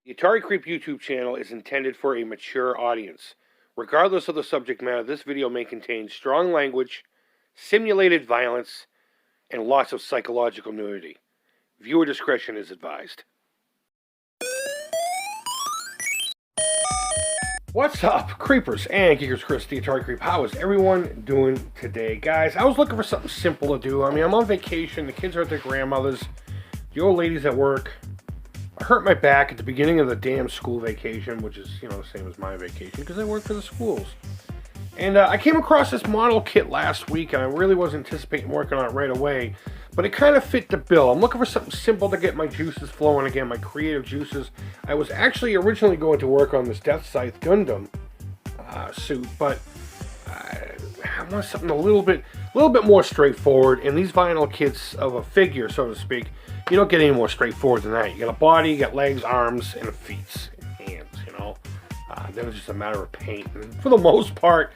The Atari Creep YouTube channel is intended for a mature audience. Regardless of the subject matter, this video may contain strong language, simulated violence, and lots of psychological nudity. Viewer discretion is advised. What's up, creepers and geekers? Chris, the Atari Creep. How is everyone doing today, guys? I was looking for something simple to do. I mean, I'm on vacation. The kids are at their grandmother's. The old lady's at work. I hurt my back at the beginning of the damn school vacation, which is, the same as my vacation, because I work for the schools. And I came across this model kit last week, and I really wasn't anticipating working on it right away, but it kind of fit the bill. I'm looking for something simple to get my juices flowing again, my creative juices. I was actually originally going to work on this Death Scythe Gundam suit, but I want something a little bit more straightforward. And these vinyl kits of a figure, so to speak, you don't get any more straightforward than that. You got a body, you got legs, arms, and feet, and hands, Then it's just a matter of paint. And for the most part,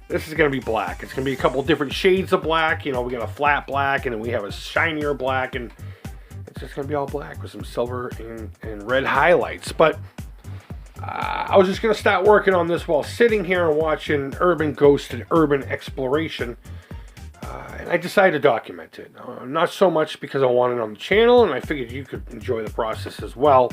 this is going to be black. It's going to be a couple different shades of black. We got a flat black, and then we have a shinier black, and it's just going to be all black with some silver and red highlights. But I was just going to start working on this while sitting here and watching Urban Ghost and Urban Exploration. And I decided to document it. Not so much because I wanted it on the channel, and I figured you could enjoy the process as well.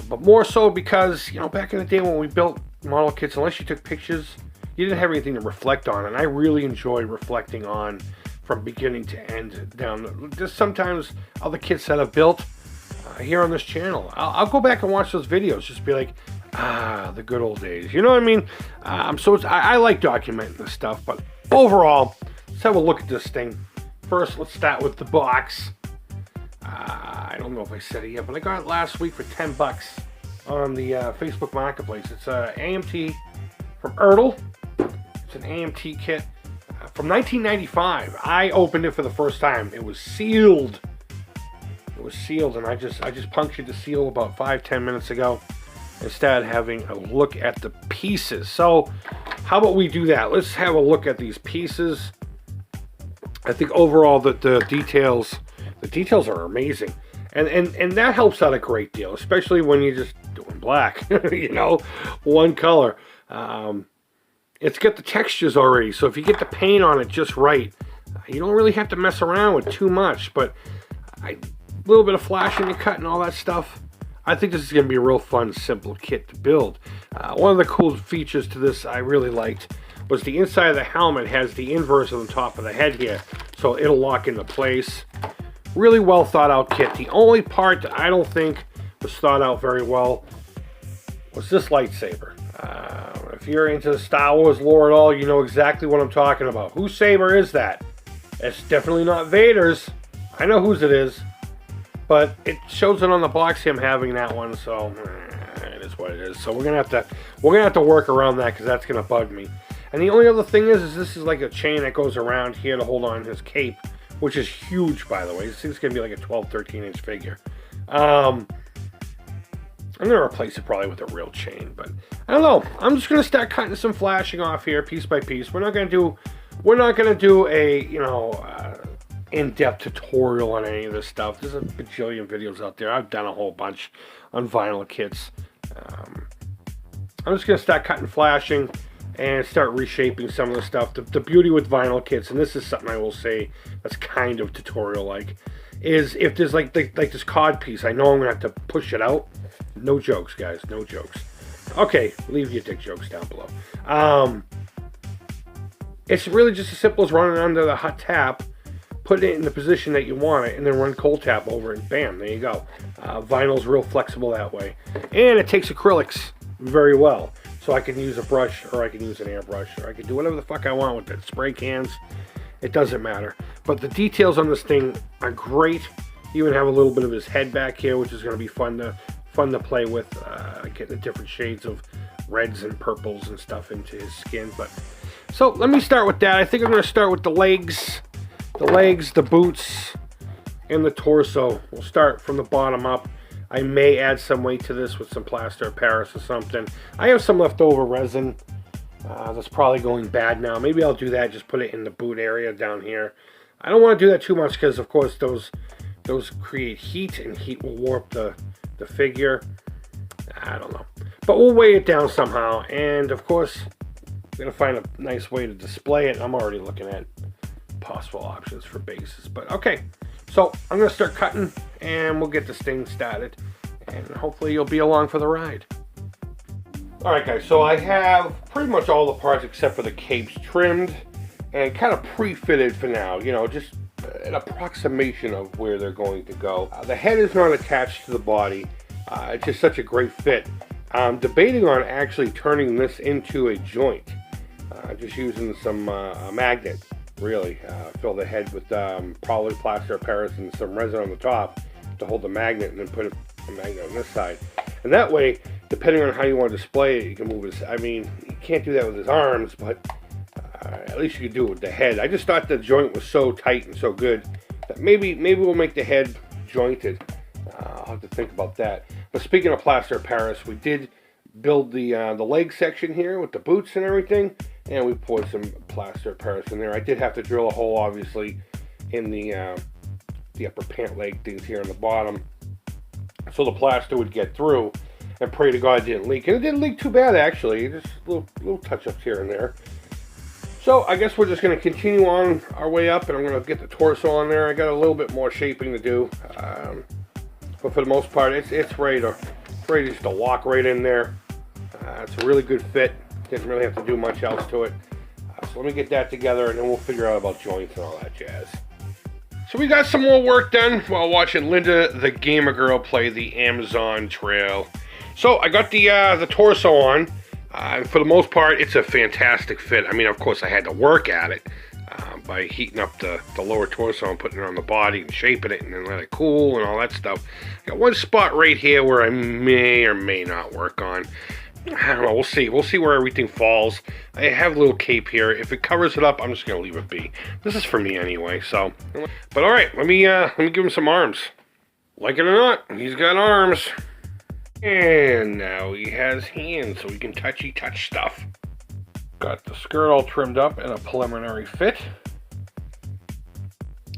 But more so because, back in the day when we built model kits, unless you took pictures, you didn't have anything to reflect on. And I really enjoy reflecting on from beginning to end down. Just sometimes other kits that I've built here on this channel, I'll go back and watch those videos. Just be like, the good old days. You know what I mean? I like documenting this stuff. But overall, let's have a look at this thing. First, let's start with the box. I don't know if I said it yet, but I got it last week for $10 on the Facebook Marketplace. It's a AMT from Ertl. It's an AMT kit from 1995. I opened it for the first time. It was sealed. It was sealed, and I just punctured the seal about 5-10 minutes ago and started having a look at the pieces. So how about we do that? Let's have a look at these pieces. I think overall that the details are amazing, and that helps out a great deal, especially when you're just doing black. One color. It's got the textures already, so if you get the paint on it just right, you don't really have to mess around with too much. But a little bit of flashing and cut and all that stuff. I think this is going to be a real fun, simple kit to build. One of the cool features to this I really liked was the inside of the helmet has the inverse of the top of the head here, so it'll lock into place. Really well thought out kit. The only part that I don't think was thought out very well was this lightsaber. If you're into the Star Wars lore at all, you know exactly what I'm talking about. Whose saber is that? It's definitely not Vader's. I know whose it is, but it shows it on the box, him having that one, so it is what it is. So we're gonna have to work around that, because that's gonna bug me. And the only other thing is this is like a chain that goes around here to hold on his cape, which is huge, by the way. This thing's going to be like a 12-13 inch figure. I'm going to replace it probably with a real chain, but I don't know. I'm just going to start cutting some flashing off here piece by piece. We're not going to do a, in-depth tutorial on any of this stuff. There's a bajillion videos out there. I've done a whole bunch on vinyl kits. I'm just going to start cutting flashing and start reshaping some of the stuff. The beauty with vinyl kits, and this is something I will say that's kind of tutorial-like, is if there's like this cod piece, I know I'm going to have to push it out. No jokes, guys, no jokes. Okay, leave your dick jokes down below. It's really just as simple as running under the hot tap, putting it in the position that you want it, and then run cold tap over it, and bam, there you go. Vinyl's real flexible that way. And it takes acrylics very well. So I can use a brush, or I can use an airbrush, or I can do whatever the fuck I want with it. Spray cans, it doesn't matter. But the details on this thing are great. You even have a little bit of his head back here, which is going to be fun to play with, getting the different shades of reds and purples and stuff into his skin. But so let me start with that. I think I'm going to start with the legs, the boots, and the torso. We'll start from the bottom up. I may add some weight to this with some plaster of Paris or something. I have some leftover resin that's probably going bad now. Maybe I'll do that, just put it in the boot area down here. I don't want to do that too much because, of course, those create heat, and heat will warp the figure. I don't know. But we'll weigh it down somehow. And of course, we're going to find a nice way to display it. I'm already looking at possible options for bases. But okay, so I'm going to start cutting and we'll get this thing started. And hopefully you'll be along for the ride. Alright guys, so I have pretty much all the parts except for the capes trimmed and kind of pre-fitted for now. You know, just an approximation of where they're going to go. The head is not attached to the body. It's just such a great fit. I'm debating on actually turning this into a joint. Just using some magnet, really. Fill the head with probably plaster of Paris and some resin on the top to hold the magnet, and then put a magnet on this side. And that way, depending on how you want to display it, you can move his, I mean, you can't do that with his arms, but at least you can do it with the head. I just thought the joint was so tight and so good that maybe we'll make the head jointed. I'll have to think about that. But speaking of plaster of Paris, we did build the leg section here with the boots and everything, and we poured some plaster of Paris in there. I did have to drill a hole, obviously, in the upper pant leg things here on the bottom, so the plaster would get through, and pray to God it didn't leak. And it didn't leak too bad, actually. Just little touch-ups here and there. So I guess we're just going to continue on our way up, and I'm going to get the torso on there. I got a little bit more shaping to do, but for the most part, it's ready just to lock right in there. It's a really good fit. Didn't really have to do much else to it. So let me get that together, and then we'll figure out about joints and all that jazz. So we got some more work done while watching Linda, the gamer girl, play the Amazon Trail. So I got the torso on. For the most part, it's a fantastic fit. I mean, of course, I had to work at it by heating up the lower torso and putting it on the body and shaping it and then let it cool and all that stuff. I got one spot right here where I may or may not work on. I don't know. We'll see. We'll see where everything falls. I have a little cape here. If it covers it up, I'm just gonna leave it be. This is for me anyway. So, but all right. Let me give him some arms. Like it or not, he's got arms. And now he has hands, so he can touch stuff. Got the skirt all trimmed up in a preliminary fit.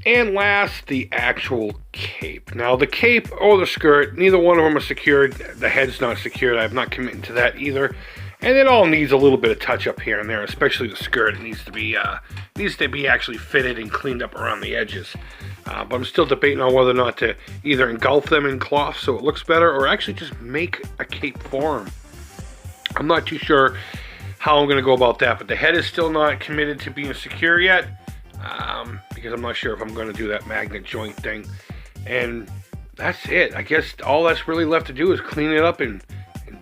And last, the actual cape. Now, the cape or the skirt, neither one of them are secured. The head's not secured. I'm not committing to that either. And it all needs a little bit of touch-up here and there, especially the skirt. It needs to be actually fitted and cleaned up around the edges. But I'm still debating on whether or not to either engulf them in cloth so it looks better, or actually just make a cape for them. I'm not too sure how I'm going to go about that, but the head is still not committed to being secure yet, because I'm not sure if I'm going to do that magnet joint thing. And that's it. I guess all that's really left to do is clean it up and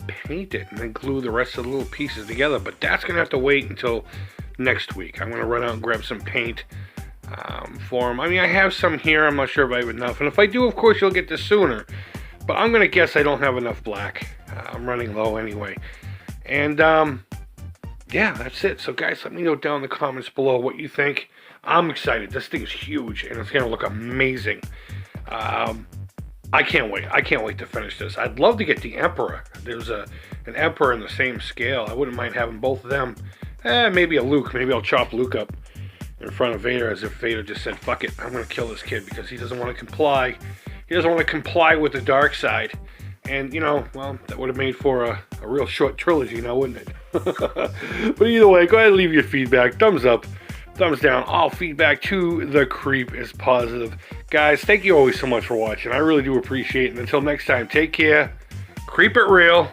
paint it, and then glue the rest of the little pieces together. But that's going to have to wait until next week. I'm going to run out and grab some paint for them. I mean, I have some here. I'm not sure if I have enough. And if I do, of course, you'll get this sooner. But I'm going to guess I don't have enough black. I'm running low anyway. And, yeah, that's it. So, guys, let me know down in the comments below what you think. I'm excited. This thing's huge, and it's going to look amazing. I can't wait. I can't wait to finish this. I'd love to get the Emperor. There's an Emperor in the same scale. I wouldn't mind having both of them. Maybe a Luke. Maybe I'll chop Luke up in front of Vader, as if Vader just said, fuck it, I'm going to kill this kid because he doesn't want to comply. He doesn't want to comply with the dark side. And, you know, well, that would have made for a real short trilogy now, wouldn't it? But either way, go ahead and leave your feedback. Thumbs up, thumbs down. All feedback to the Creep is positive. Guys, thank you always so much for watching. I really do appreciate it. And until next time, take care. Creep it real.